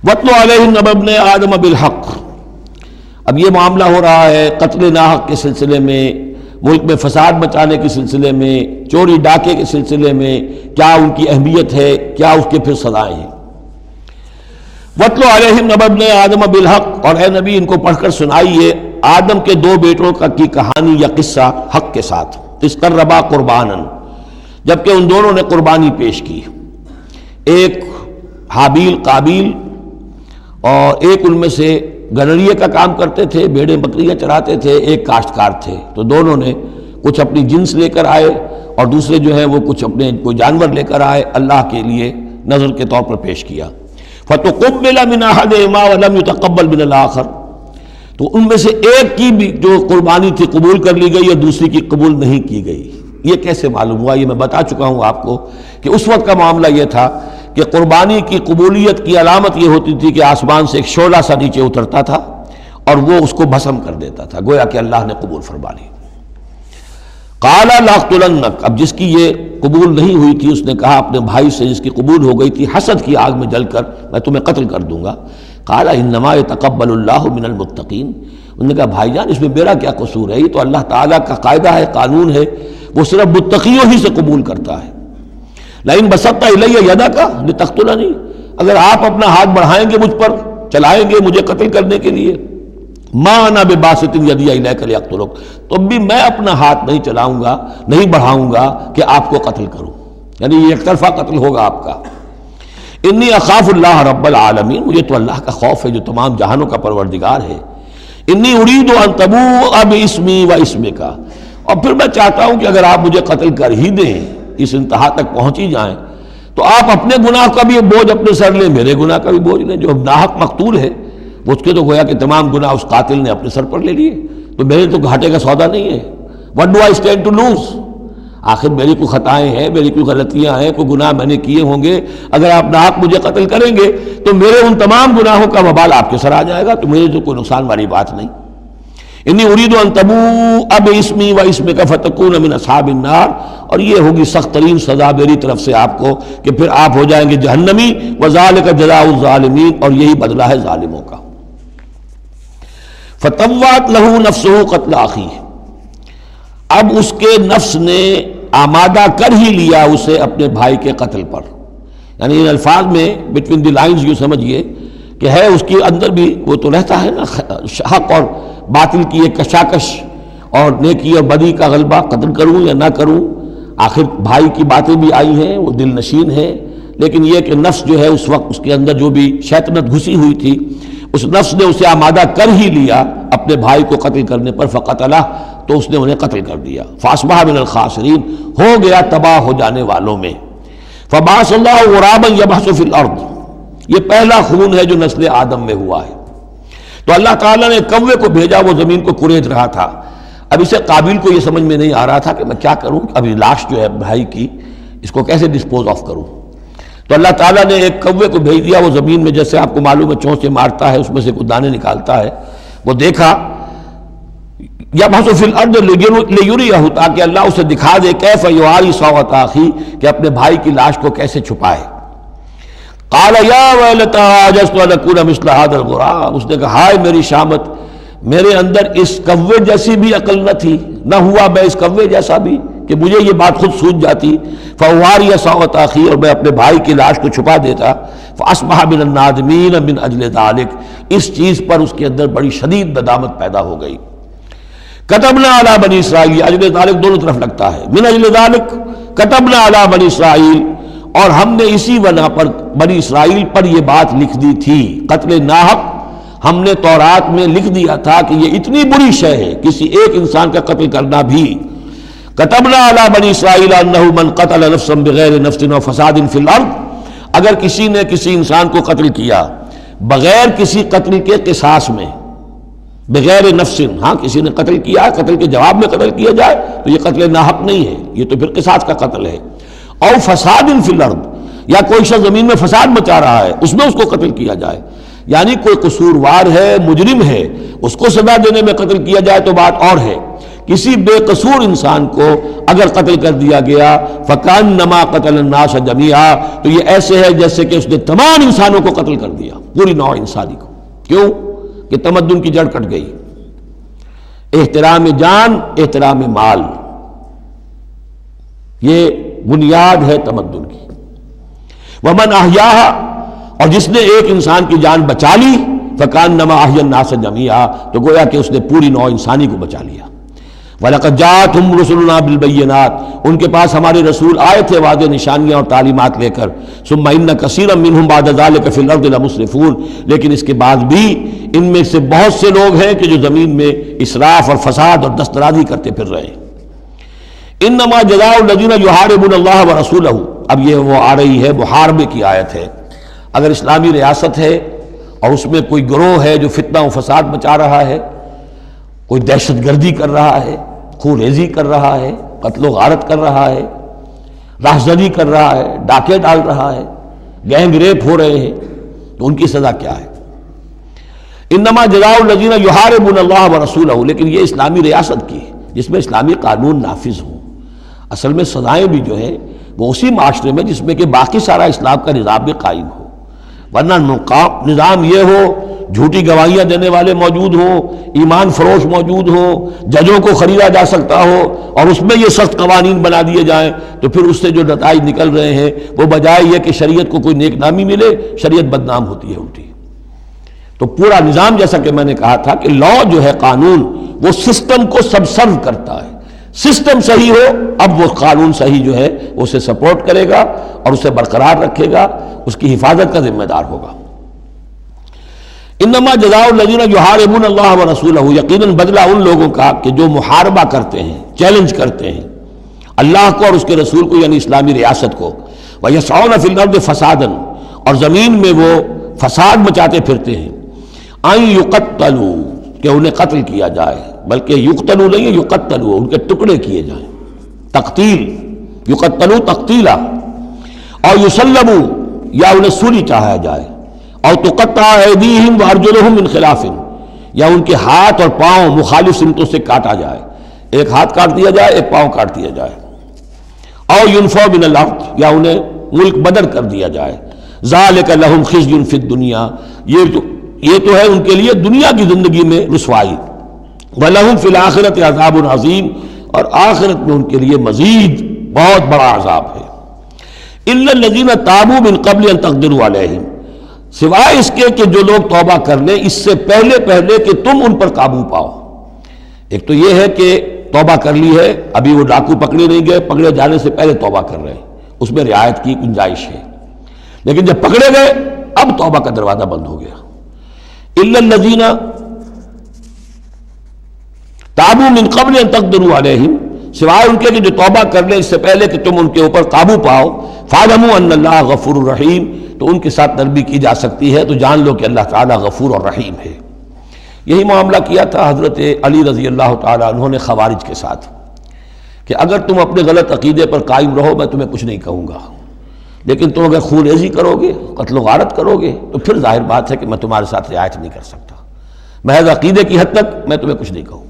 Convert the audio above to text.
وَاتْلُ عَلَيْهِمْ نَبَأَ ابْنَيْ آدَمَ بِالْحَقِّ۔ اب یہ معاملہ ہو رہا ہے قتل ناحق کے سلسلے میں، ملک میں فساد مچانے کے سلسلے میں، چوری ڈاکے کے سلسلے میں، کیا ان کی اہمیت ہے، کیا اس کے پھر سزائیں ہیں۔ وَاتْلُ عَلَيْهِمْ نَبَأَ ابْنَيْ آدَمَ بِالْحَقِّ، اور اے نبی ان کو پڑھ کر سنائیے آدم کے دو بیٹوں کی کہانی یا قصہ حق کے ساتھ، اِذْ قَرَّبَا قُرْبَانًا، جبکہ ان دونوں نے قربانی پیش کی، ایک حابیل قابیل، اور ایک ان میں سے گنریے کا کام کرتے تھے، بھیڑیں بکریاں چراتے تھے، ایک کاشتکار تھے، تو دونوں نے کچھ اپنی جنس لے کر آئے اور دوسرے جو ہے وہ کچھ اپنے کوئی جانور لے کر آئے، اللہ کے لیے نذر کے طور پر پیش کیا۔ فَتُقُبِّلَ مِنْ أَحَدِهِمَا وَلَمْ يُتَقَبَّلْ مِنَ الْآخَرِ، تو ان میں سے ایک کی بھی جو قربانی تھی قبول کر لی گئی اور دوسری کی قبول نہیں کی گئی۔ یہ کیسے معلوم ہوا؟ یہ میں بتا چکا ہوں آپ کو کہ اس وقت کا معاملہ یہ تھا کہ قربانی کی قبولیت کی علامت یہ ہوتی تھی کہ آسمان سے ایک شعلہ سا نیچے اترتا تھا اور وہ اس کو بھسم کر دیتا تھا، گویا کہ اللہ نے قبول فرما لی۔ قَالَ لَأَقْتُلَنَّكَ، اب جس کی یہ قبول نہیں ہوئی تھی اس نے کہا اپنے بھائی سے جس کی قبول ہو گئی تھی، حسد کی آگ میں جل کر میں تمہیں قتل کر دوں گا۔ قَالَ إِنَّمَا يَتَقَبَّلُ اللَّهُ مِنَ الْمُتَّقِينَ، انہوں نے کہا بھائی جان اس میں میرا کیا قصور ہے، یہ تو اللہ تعالیٰ کا قاعدہ ہے، قانون ہے، وہ صرف متقیوں ہی سے قبول کرتا ہے۔ لَئِن بَسَطتَ إِلَيَّ يَدَكَ لِتَقْتُلَنِي، اگر آپ اپنا ہاتھ بڑھائیں گے مجھ پر، چلائیں گے مجھے قتل کرنے کے لیے، مَا أَنَا بِبَاسِطٍ يَدِيَ إِلَيْكَ لِأَقْتُلَكَ، تو بھی میں اپنا ہاتھ نہیں چلاؤں گا، نہیں بڑھاؤں گا کہ آپ کو قتل کروں، یعنی یہ ایک طرفہ قتل ہوگا آپ کا۔ انی اخاف اللہ رب العالمین، مجھے تو اللہ کا خوف ہے جو تمام جہانوں کا پروردگار ہے۔ انی ارید ان تبوء باسمی و اسمک، اور پھر میں چاہتا ہوں کہ اگر آپ مجھے قتل کر ہی دیں، اس انتہا تک پہنچ ہی جائیں، تو آپ اپنے گناہ کا بھی بوجھ اپنے سر لیں، میرے گناہ کا بھی بوجھ لیں۔ جو ناحق مقتول ہے اس کے تو گویا کہ تمام گناہ اس قاتل نے اپنے سر پر لے لیے، تو میرے تو گھاٹے کا سودا نہیں ہے۔ What do I stand to lose؟ آخر میری کوئی خطائیں ہیں، میری کوئی غلطیاں ہیں، کوئی گناہ میں نے کیے ہوں گے، اگر آپ ناحق مجھے قتل کریں گے تو میرے ان تمام گناہوں کا وبال آپ کے سر آ جائے گا، تو میرے تو کوئی نقصان والی بات نہیں۔ انی ارید ان تبوء باسمی و اسمک فتکون من اصحاب النار، اور یہ ہوگی سخت ترین سزا میری طرف سے آپ کو کہ پھر آپ ہو جائیں گے جہنمی، وذالک جزاء الظالمین، اور یہی بدلہ ہے ظالموں کا۔ فطوعت لہ نفسہ قتل اخیہ، اب اس کے نفس نے آمادہ کر ہی لیا اسے اپنے بھائی کے قتل پر، یعنی ان الفاظ میں بٹوین دی لائنز یوں سمجھیے کہ ہے اس کے اندر بھی وہ تو رہتا ہے نا حق اور باطل کی ایک کشاکش اور نیکی اور بدی کا غلبہ، قتل کروں یا نہ کروں، آخر بھائی کی باتیں بھی آئی ہیں، وہ دل نشین ہے، لیکن یہ کہ نفس جو ہے اس وقت اس کے اندر جو بھی شیطنت گھسی ہوئی تھی، اس نفس نے اسے آمادہ کر ہی لیا اپنے بھائی کو قتل کرنے پر، فقتلہ، تو اس نے انہیں قتل کر دیا، فاصبح من الخاسرین، ہو گیا تباہ ہو جانے والوں میں۔ فبعث اللہ غرابا یبحث فی الارض، یہ پہلا خون ہے جو نسل آدم میں ہوا ہے، تو اللہ تعالیٰ نے کوے کو بھیجا، وہ زمین کو کریج رہا تھا۔ اب اسے قابل کو یہ سمجھ میں نہیں آ رہا تھا کہ میں کیا کروں، اب یہ لاش جو ہے بھائی کی اس کو کیسے ڈسپوز آف کروں، تو اللہ تعالیٰ نے ایک کوے کو بھیج دیا، وہ زمین میں جیسے آپ کو معلوم ہے چونچے مارتا ہے، اس میں سے کچھ دانے نکالتا ہے، وہ دیکھا، یبحث فی الارض لیریہ، تاکہ اللہ اسے دکھا دے کیف یواری سوءۃ اخی، کہ اپنے بھائی کی لاش کو کیسے چھپائے۔ قال یا ویلتی عجزت ان اکون مثل ھذا الغراب، اس نے کہا ہائے میری شامت، میرے اندر اس کوے جیسی بھی عقل نہ تھی، نہ ہوا میں اس کوے جیسا بھی کہ مجھے یہ بات خود سوچ جاتی، فواری سوءۃ اخی، اور میں اپنے بھائی کی لاش کو چھپا دیتا، فاصبح من النادمین من اجل ذلک، اس چیز پر اس کے اندر بڑی شدید ندامت پیدا ہو گئی۔ کتبنا علی بنی اسرائیل، اجل ذالک دونوں طرف لگتا ہے، من اجل ذالک کتبنا علی بنی اسرائیل، اور ہم نے اسی بنا پر بنی اسرائیل پر یہ بات لکھ دی تھی، قتل ناحق ہم نے تورات میں لکھ دیا تھا کہ یہ اتنی بری شے ہے کسی ایک انسان کا قتل کرنا بھی۔ کتبنا علی بنی اسرائیل انہ من قتل نفسا بغیر نفس و فساد فی الارض، اگر کسی نے کسی انسان کو قتل کیا بغیر کسی قتل کے قصاص میں، بغیر نفس، ہاں کسی نے قتل کیا، قتل کے جواب میں قتل کیا جائے تو یہ قتل ناحق نہیں ہے، یہ تو پھر قصاص کا قتل ہے۔ اور فساد فی الارض، یا کوئی شخص زمین میں فساد مچا رہا ہے اس میں اس کو قتل کیا جائے، یعنی کوئی قصوروار ہے، مجرم ہے، اس کو سزا دینے میں قتل کیا جائے تو بات اور ہے، کسی بے قصور انسان کو اگر قتل کر دیا گیا فَكَأَنَّمَا قَتَلَ النَّاسَ جَمِيعًا، تو یہ ایسے ہے جیسے کہ اس نے تمام انسانوں کو قتل کر دیا، پوری نوع انسانی کو۔ کیوں؟ کہ تمدن کی جڑ کٹ گئی۔ احترام جان، احترام مال، یہ بنیاد ہے تمدن کی۔ وَمَنْ أَحْيَاهَا، اور جس نے ایک انسان کی جان بچا لی فَكَأَنَّمَا أَحْيَا النَّاسَ جَمِيعًا، تو گویا کہ اس نے پوری نوع انسانی کو بچا لیا۔ وَلَقَدْ جَاءَتْهُمْ رُسُلُنَا بِالْبَيِّنَاتِ، ان کے پاس ہمارے رسول آئے تھے واضح نشانیاں اور تعلیمات لے کر۔ ثُمَّ إِنَّ كَثِيرًا مِّنْهُمْ بَعْدَ ذَلِكَ فِي الْأَرْضِ لَمُسْرِفُونَ، لیکن اس کے بعد بھی ان میں سے بہت سے لوگ ہیں کہ جو زمین میں اسراف اور فساد اور دسترازی کرتے پھر رہے ہیں۔ انما جزاء الذین یحاربون اللہ ورسولہ، اب یہ وہ آ رہی ہے محاربے کی آیت ہے۔ اگر اسلامی ریاست ہے اور اس میں کوئی گروہ ہے جو فتنہ و فساد مچا رہا ہے، کوئی دہشت گردی کر رہا ہے، خون ریزی کر رہا ہے، قتل و غارت کر رہا ہے، راہزنی کر رہا ہے، ڈاکے ڈال رہا ہے، گینگ ریپ ہو رہے ہیں، تو ان کی سزا کیا ہے؟ انما جزاء الذین یحاربون اللہ ورسولہ، لیکن یہ اسلامی ریاست کی ہے جس میں اسلامی قانون نافذ ہوں۔ اصل میں سزائیں بھی جو ہیں وہ اسی معاشرے میں جس میں کہ باقی سارا اسلام کا نظام بھی قائم ہو، ورنہ نظام یہ ہو جھوٹی گواہیاں دینے والے موجود ہوں، ایمان فروش موجود ہوں، ججوں کو خریدا جا سکتا ہو، اور اس میں یہ سخت قوانین بنا دیے جائیں، تو پھر اس سے جو نتائج نکل رہے ہیں وہ بجائے یہ کہ شریعت کو کوئی نیک نامی ملے، شریعت بدنام ہوتی ہے الٹی۔ تو پورا نظام، جیسا کہ میں نے کہا تھا کہ لا جو ہے قانون، وہ سسٹم کو سبسرو کرتا ہے۔ سسٹم صحیح ہو، اب وہ قانون صحیح جو ہے اسے سپورٹ کرے گا اور اسے برقرار رکھے گا، اس کی حفاظت کا ذمہ دار ہوگا۔ انما جزاء الذین یحاربون اللہ ورسولہ، یقیناً بدلہ ان لوگوں کا کہ جو محاربہ کرتے ہیں، چیلنج کرتے ہیں اللہ کو اور اس کے رسول کو، یعنی اسلامی ریاست کو، وَيَسْعَوْنَ فِي الْأَرْضِ فَسَادًا، اور زمین میں وہ فساد مچاتے پھرتے ہیں، أَن يُقَتَّلُوا، کہ انہیں قتل کیا جائے، بلکہ یقتلوا نہیں ہے، یقتلوا، ان کے ٹکڑے کیے جائیں، تقتیل، یقتلوا تقتیلا، اور یسلبوا، یا انہیں سولی چاہا جائے، اور تقطع ایدیہم وارجلہم من خلاف، یا ان کے ہاتھ اور پاؤں مخالف سمتوں سے کاٹا جائے، ایک ہاتھ کاٹ دیا جائے، ایک پاؤں کاٹ دیا جائے، اور ینفوا من الارض، یا انہیں ملک بدر کر دیا جائے۔ ذالک لہم خزی فی الدنیا، یہ تو ہے ان کے لیے دنیا کی زندگی میں رسوائی، وَلَهُمْ فِي الْآخِرَةِ عَذَابٌ عَظِيمٌ، اور آخرت میں ان کے لیے مزید بہت بڑا عذاب ہے۔ إِلَّا الَّذِينَ تَابُوا مِن قَبْلِ أَن تَقْدِرُوا عَلَيْهِمْ، سوائے اس کے کہ جو لوگ توبہ کر لیں اس سے پہلے کہ تم ان پر قابو پاؤ۔ ایک تو یہ ہے کہ توبہ کر لی ہے، ابھی وہ ڈاکو پکڑے نہیں گئے، پکڑے جانے سے پہلے توبہ کر رہے ہیں، اس میں رعایت کی گنجائش ہے، لیکن جب پکڑے گئے اب توبہ کا دروازہ بند ہو گیا۔ إِلَّا الَّذِينَ تابوا من قبل ان تقدروا علیہم، سوائے ان کے کہ جو توبہ کر لیں اس سے پہلے کہ تم ان کے اوپر قابو پاؤ، فاعلموا ان اللہ غفور الرحیم، تو ان کے ساتھ نرمی کی جا سکتی ہے، تو جان لو کہ اللہ تعالیٰ غفور اور رحیم ہے۔ یہی معاملہ کیا تھا حضرت علی رضی اللہ تعالیٰ عنہ نے خوارج کے ساتھ، کہ اگر تم اپنے غلط عقیدے پر قائم رہو میں تمہیں کچھ نہیں کہوں گا، لیکن تم اگر خون ریزی کرو گے، قتل و غارت کرو گے، تو پھر ظاہر بات ہے کہ میں تمہارے ساتھ رعایت نہیں کر سکتا، محض عقیدے کی حد تک میں تمہیں کچھ نہیں کہوں۔